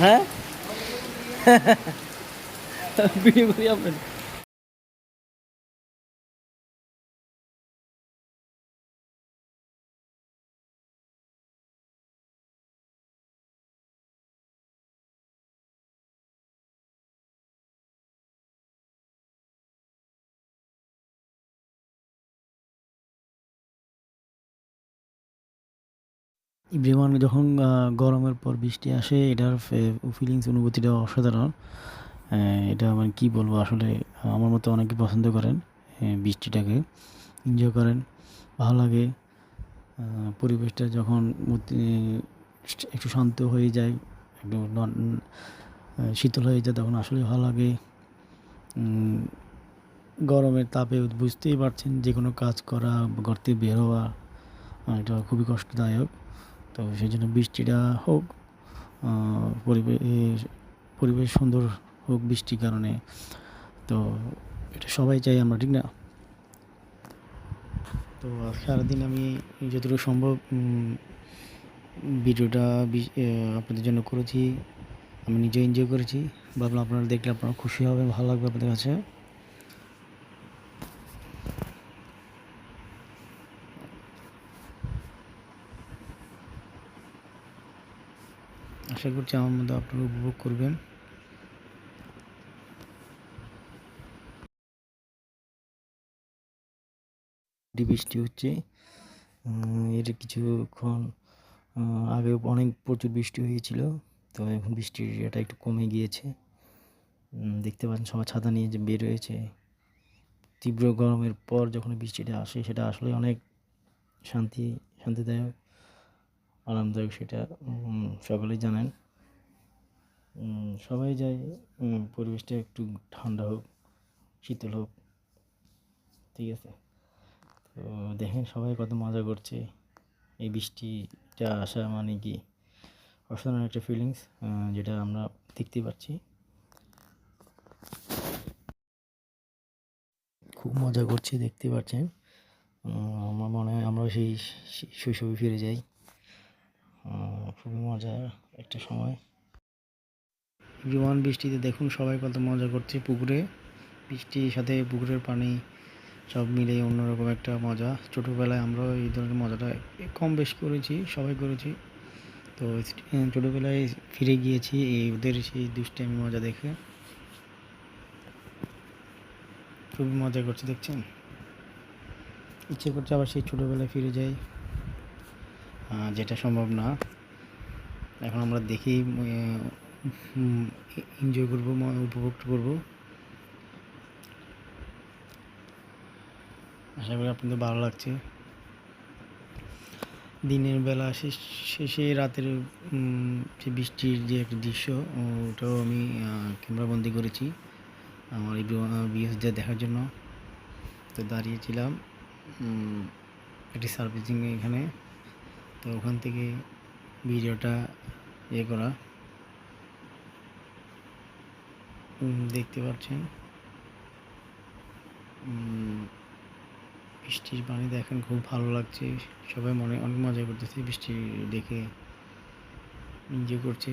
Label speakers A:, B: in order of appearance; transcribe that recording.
A: হ্যাঁ ভিডিও করি আপনার। এভরিওয়ান, যখন গরমের পর বৃষ্টি আসে এটার ফিলিংস অনুভূতিটা অসাধারণ। এটা মানে কী বলবো আসলে, আমার মতো অনেকে পছন্দ করেন বৃষ্টিটাকে, এনজয় করেন, ভালো লাগে। পরিবেশটা যখন একটু শান্ত হয়ে যায়, একটু শীতল হয়ে যায়, তখন আসলে ভালো লাগে। গরমের তাপে বুঝতেই পারছেন যে কোনো কাজ করা, ঘর থেকে বের হওয়া এটা খুবই কষ্টদায়ক। তো সেই জন্য বৃষ্টিটা হোক, পরিবেশ পরিবেশ সুন্দর হোক বৃষ্টির কারণে। তো এটা সবাই চাই আমরা, ঠিক না? তো সারাদিন আমি যতটুকু সম্ভব ভিডিওটা আপনাদের জন্য করেছি, আমি নিজে এনজয় করেছি। ভাবলাম আপনারা দেখলে আপনারা খুশি হবে, ভালো লাগবে আপনাদের কাছে। আশা করছি আমার মধ্যে আপনারা উপভোগ করবেন। বৃষ্টি হচ্ছে, এর কিছুক্ষণ আগে অনেক প্রচুর বৃষ্টি হয়েছিল, তো এখন বৃষ্টির এটা একটু কমে গিয়েছে। দেখতে পাচ্ছেন সবাই ছাতা নিয়ে যে বের হয়েছে। তীব্র গরমের পর যখন বৃষ্টিটা আসে সেটা আসলে অনেক শান্তিদায়ক, আরামদায়ক, সেটা সকলেই জানেন। সবাই যায় পরিবেশটা একটু ঠান্ডা হোক, শীতল হোক, ঠিক আছে? তো দেখেন সবাই কত মজা করছে। এই বৃষ্টিটা আসা মানে কি অসাধারণ একটা ফিলিংস, যেটা আমরা দেখতেই পাচ্ছি। খুব মজা করছি, দেখতে পাচ্ছেন। আমার মনে হয় আমরাও সেই শৈশবে ফিরে যাই। খুবই মজার একটা সময়। বৃষ্টিতে দেখুন সবাই কত মজা করছে পুকুরে। বৃষ্টির সাথে পুকুরের পানি সব মিলে অন্যরকম একটা মজা। ছোটোবেলায় আমরাও এই ধরনের মজাটা কম বেশ করেছি, সবাই করেছি। তো ছোটোবেলায় ফিরে গিয়েছি এই ওদের সেই দুষ্টামি মজা দেখে। খুবই মজা করছে, দেখছেন। ইচ্ছে করছে আবার সেই ছোটোবেলায় ফিরে যাই, যেটা সম্ভব না। এখন আমরা দেখি এনজয় করবো, উপভোগ করবো। আশা করি আপনাদের ভালো লাগছে। দিনের বেলা শেষে রাতের যে বৃষ্টির যে একটা দৃশ্য, ওটাও আমি ক্যামেরাবন্দি করেছি আমার এই ভিউজটা দেখার জন্য। তো দাঁড়িয়েছিলাম একটি সার্ভিসিংয়ে এখানে, তো ওখান থেকে ভিডিওটা করা, দেখতে পাচ্ছেন। বৃষ্টির পানি দেখেন, খুব ভালো লাগছে। সবাই অনেক মজা করতেছে বৃষ্টি দেখে, এনজয় করছে।